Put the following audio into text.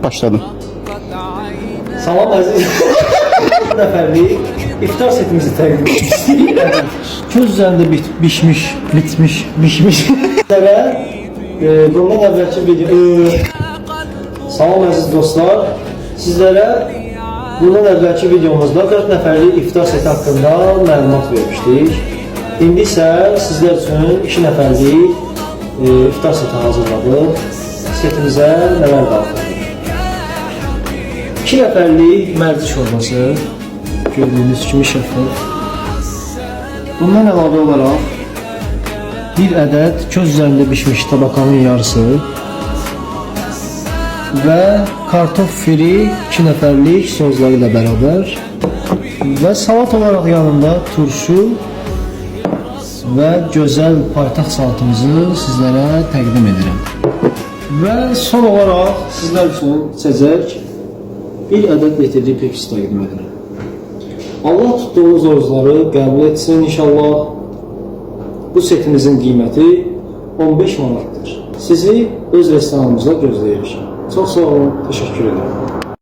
başladım. Salam əziz nəfərlik iftar setimizi təqdim etmişdik. Köz üzərində bitmiş. Sizlərə bundan əvvəlki video... Salam əziz dostlar, sizlərə bundan əvvəlki videomuzda 4 nəfərlik iftar seti haqqında məlumat vermişdik. İndi isə sizlər üçün 2 nəfərlik iftar seti hazırladıq. Setimizə nələr daxildir? 2 nəfərlik mərci şorbası, gördüyünüz kimi şəffaf. Bundan əlavə olaraq 1 ədəd köz üzərində bişmiş tabakanın yarısı və kartof firi 2 nəfərlik sozları ilə bərabər və salat olaraq yanında turşu və gözəl paytaxt salatımızı sizlərə təqdim edirəm. Və son olaraq sizlər üçün içəcək 1 ədəd litrli pepsi təqdim edirəm. Allah tutduğunuz orucları qəbul etsin inşallah. Bu setimizin qiyməti 15 manatdır. Sizi öz restoranımızda gözləyirik. Çox sağ olun, təşəkkür ederim.